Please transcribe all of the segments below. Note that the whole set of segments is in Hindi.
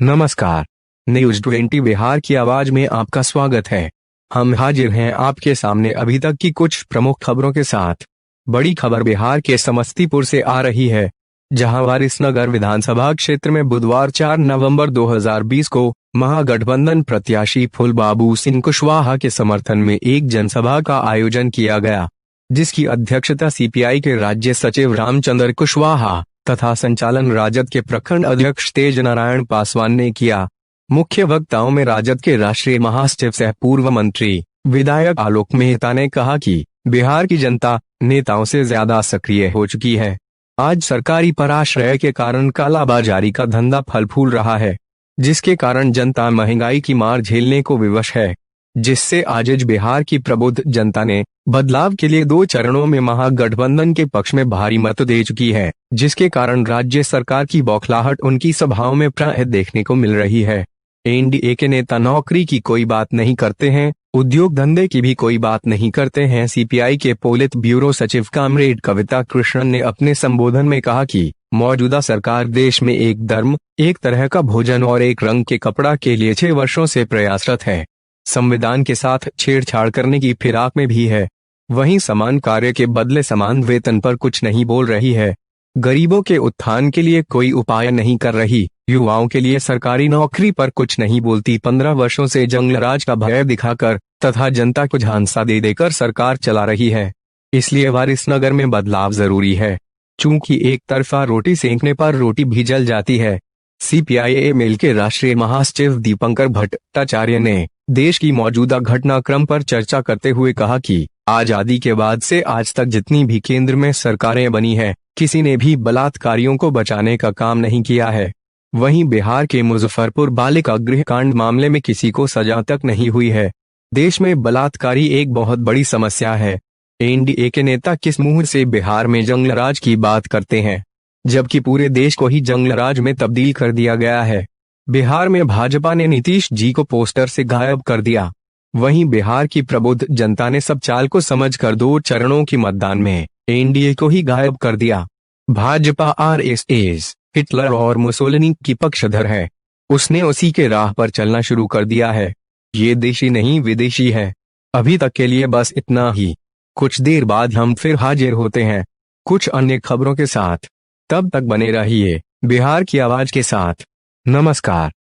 नमस्कार, न्यूज 20 बिहार की आवाज में आपका स्वागत है। हम हाजिर हैं आपके सामने अभी तक की कुछ प्रमुख खबरों के साथ। बड़ी खबर बिहार के समस्तीपुर से आ रही है, जहां वारिसनगर विधानसभा क्षेत्र में बुधवार 4 नवंबर 2020 को महागठबंधन प्रत्याशी फूलबाबू सिंह कुशवाहा के समर्थन में एक जनसभा का आयोजन किया गया, जिसकी अध्यक्षता सीपीआई के राज्य सचिव रामचंद्र कुशवाहा तथा संचालन राजद के प्रखंड अध्यक्ष तेज नारायण पासवान ने किया। मुख्य वक्ताओं में राजद के राष्ट्रीय महासचिव सह पूर्व मंत्री विधायक आलोक मेहता ने कहा कि बिहार की जनता नेताओं से ज्यादा सक्रिय हो चुकी है। आज सरकारी पराश्रय के कारण कालाबाजारी का धंधा फल फूल रहा है, जिसके कारण जनता महंगाई की मार झेलने को विवश है, जिससे आज बिहार की प्रबुद्ध जनता ने बदलाव के लिए 2 चरणों में महागठबंधन के पक्ष में भारी मत दे चुकी है, जिसके कारण राज्य सरकार की बौखलाहट उनकी सभाओं में प्रायः देखने को मिल रही है। एनडीए के नेता नौकरी की कोई बात नहीं करते हैं, उद्योग धंधे की भी कोई बात नहीं करते हैं। सीपीआई के पोलित ब्यूरो सचिव कामरेड कविता कृष्णन ने अपने संबोधन में कहा कि मौजूदा सरकार देश में एक धर्म, एक तरह का भोजन और एक रंग के कपड़ा के लिए 6 वर्षों से प्रयासरत है। संविधान के साथ छेड़छाड़ करने की फिराक में भी है। वहीं समान कार्य के बदले समान वेतन पर कुछ नहीं बोल रही है। गरीबों के उत्थान के लिए कोई उपाय नहीं कर रही। युवाओं के लिए सरकारी नौकरी पर कुछ नहीं बोलती। 15 वर्षों से जंगलराज का भय दिखाकर तथा जनता को झांसा दे देकर सरकार चला रही है। इसलिए वारिसनगर में बदलाव जरूरी है, चूंकि एक तरफा रोटी सेंकने पर रोटी भी जल जाती है। सीपीआई-एम-एल के राष्ट्रीय महासचिव दीपंकर भट्टाचार्य ने देश की मौजूदा घटनाक्रम पर चर्चा करते हुए कहा कि आजादी के बाद से आज तक जितनी भी केंद्र में सरकारें बनी है, किसी ने भी बलात्कारियों को बचाने का काम नहीं किया है। वहीं बिहार के मुजफ्फरपुर बालिका गृह कांड मामले में किसी को सजा तक नहीं हुई है। देश में बलात्कारी एक बहुत बड़ी समस्या है। एनडीए के नेता किस मुंह से बिहार में जंगलराज की बात करते हैं, जबकि पूरे देश को ही जंगलराज में तब्दील कर दिया गया है। बिहार में भाजपा ने नीतीश जी को पोस्टर से गायब कर दिया। वहीं बिहार की प्रबुद्ध जनता ने सब चाल को समझकर 2 चरणों की मतदान में एनडीए को ही गायब कर दिया। भाजपा आरएसएस, हिटलर और मुसोलिनी की पक्षधर है। उसने उसी के राह पर चलना शुरू कर दिया है। ये देशी नहीं विदेशी है। अभी तक के लिए बस इतना ही। कुछ देर बाद हम फिर हाजिर होते हैं कुछ अन्य खबरों के साथ। तब तक बने रहिए बिहार की आवाज के साथ। नमस्कार।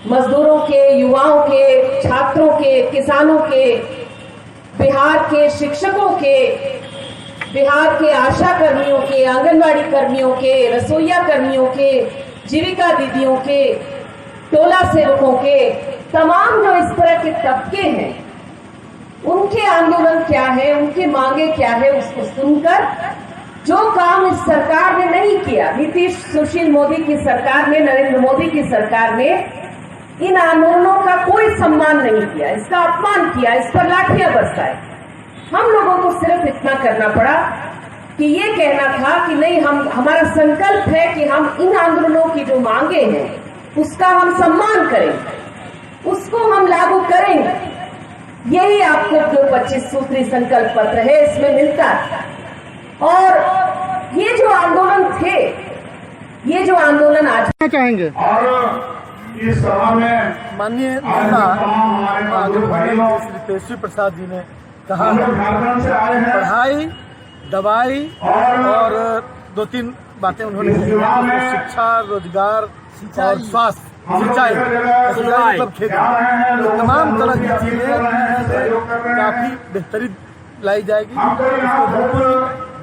मजदूरों के, युवाओं के, छात्रों के, किसानों के, बिहार के शिक्षकों के, बिहार के आशा कर्मियों के, आंगनवाड़ी कर्मियों के, रसोईया कर्मियों के, जीविका दीदियों के, टोला सेवकों के, तमाम जो इस तरह के तबके हैं, उनके आंदोलन क्या है, उनके मांगे क्या है, उसको सुनकर जो काम इस सरकार ने नहीं किया, नीतीश सुशील मोदी की सरकार ने, नरेंद्र मोदी की सरकार ने इन आंदोलनों का कोई सम्मान नहीं किया, इसका अपमान किया, इस पर लाठियां बरसाई। हम लोगों को सिर्फ इतना करना पड़ा कि ये कहना था कि नहीं, हमारा संकल्प है कि हम इन आंदोलनों की जो मांगे हैं उसका हम सम्मान करेंगे, उसको हम लागू करेंगे। यही आपको जो 25 सूत्री संकल्प पत्र है इसमें मिलता है। और ये जो आंदोलन थे, ये जो आंदोलन आज चाहेंगे और इस सभा में माननीय नेता श्री तेजस्वी प्रसाद जी ने कहा पढ़ाई, दवाई और 2-3 बातें उन्होंने शिक्षा, रोजगार और स्वास्थ्य, सिंचाई, मतलब खेती, तो तमाम तरह की चीजें काफी बेहतरी लाई जाएगी। उसको बिल्कुल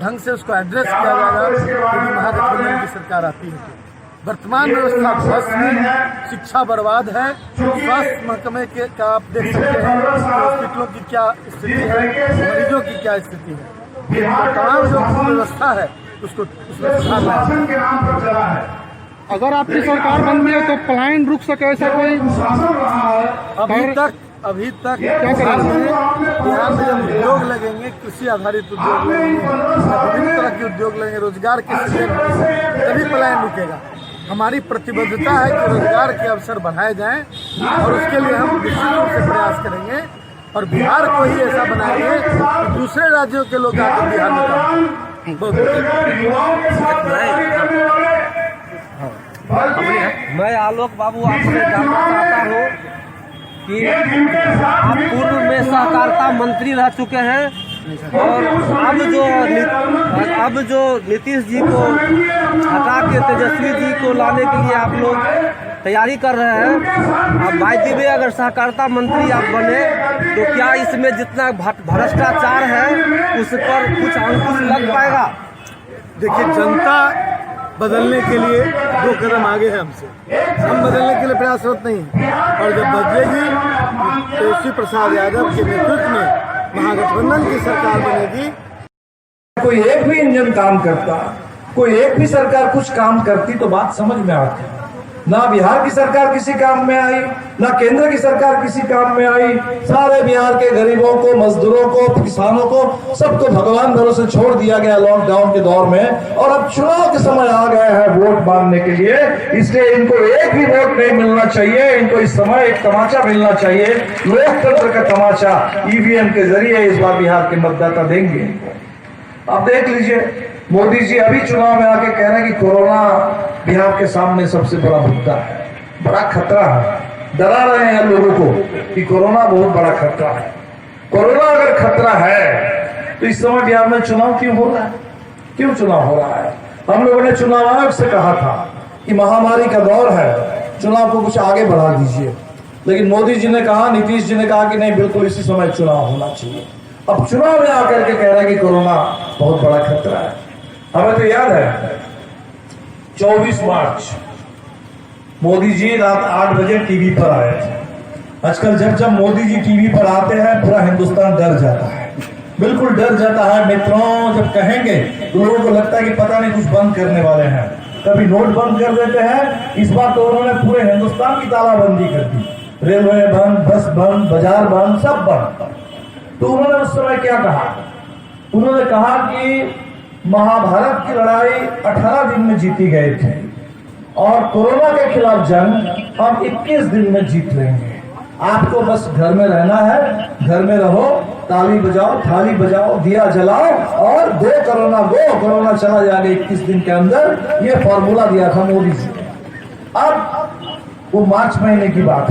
ढंग से उसको एड्रेस किया जाएगा यदि महागठबंधन की सरकार आती है तो। वर्तमान व्यवस्था ध्वस्त है, शिक्षा बर्बाद है, स्वास्थ्य महकमे के का आप देख सकते हैं हॉस्पिटलों की क्या स्थिति है, मरीजों की क्या स्थिति है। तो तमाम जो व्यवस्था है उसको उसमें सुधार लाना है। अगर आपकी सरकार बन गई तो पलायन रुक सके, ऐसा कोई अभी तक क्या करेंगे? बिहार में जब उद्योग लगेंगे, कृषि आधारित उद्योग लगेंगे, विभिन्न तरह के उद्योग लगेंगे, रोजगार के सृजन तभी पलायन रुकेगा। हमारी प्रतिबद्धता है कि रोजगार के अवसर बढ़ाए जाएं और उसके लिए हम निश्चित रूप से प्रयास करेंगे। और बिहार को ही ऐसा बनाएंगे कि दूसरे राज्यों के लोग आकर बिहार में काम करें। बहुत मैं आलोक बाबू आपसे जानना चाहता हूँ कि आप पूर्व में सहकारिता मंत्री रह चुके हैं और अब जो नीतीश जी को हटा के तेजस्वी जी को लाने के लिए आप लोग तैयारी कर रहे हैं। अब बाई दी वे अगर सहकारिता मंत्री आप बने तो क्या इसमें जितना भ्रष्टाचार है उस पर कुछ अंकुश लग पाएगा? देखिए, जनता बदलने के लिए 2 कदम आगे है हमसे। हम बदलने के लिए प्रयासरत नहीं हैं और जब बदलेगी तेजस्वी प्रसाद यादव के नेतृत्व में महागठबंधन की सरकार बनेगी। कोई एक भी इंजन काम करता, कोई एक भी सरकार कुछ काम करती तो बात समझ में आती। ना बिहार की सरकार किसी काम में आई, ना केंद्र की सरकार किसी काम में आई। सारे बिहार के गरीबों को, मजदूरों को, किसानों को, सबको भगवान भरोसे छोड़ दिया गया लॉकडाउन के दौर में। और अब चुनाव के समय आ गए हैं वोट मांगने के लिए, इसलिए इनको एक भी वोट नहीं मिलना चाहिए। इनको इस समय एक तमाचा मिलना चाहिए, लोकतंत्र का तमाचा ईवीएम के जरिए इस बार बिहार के मतदाता देंगे। आप देख लीजिए, मोदी जी अभी चुनाव में आके कह रहे हैं कि कोरोना बिहार के सामने सबसे बड़ा मुद्दा है, बड़ा खतरा है। डरा रहे हैं लोगों को कि कोरोना बहुत बड़ा खतरा है। कोरोना अगर खतरा है तो इस समय बिहार में चुनाव क्यों हो रहा है? क्यों चुनाव हो रहा है? हम लोगों ने चुनाव आयोग से कहा था कि महामारी का दौर है, चुनाव को कुछ आगे बढ़ा दीजिए, लेकिन मोदी जी ने कहा, नीतीश जी ने कहा कि नहीं, बिल्कुल इसी समय चुनाव होना चाहिए। अब चुनाव में आकर के कह रहा है कि कोरोना बहुत बड़ा खतरा है। हमें तो याद है 24 मार्च मोदी जी रात 8 बजे टीवी पर आए थे। आजकल जब मोदी जी टीवी पर आते हैं पूरा हिंदुस्तान डर जाता है, बिल्कुल डर जाता है मित्रों। जब कहेंगे तो लोगों को लगता है कि पता नहीं कुछ बंद करने वाले हैं। कभी नोट बंद कर देते हैं, इस बार तो उन्होंने पूरे हिंदुस्तान की तालाबंदी कर दी। रेलवे बंद, बस बंद, बाजार बंद, सब बंद। तो उन्होंने उस समय क्या कहा? उन्होंने कहा कि महाभारत की लड़ाई 18 दिन में जीती गए थे और कोरोना के खिलाफ जंग हम 21 दिन में जीत लेंगे। आपको बस घर में रहना है, घर में रहो, ताली बजाओ, थाली बजाओ, दिया जलाओ और गो कोरोना चला जाएगा 21 दिन के अंदर। ये फॉर्मूला दिया था मोदी जी ने। अब वो मार्च महीने की बात है।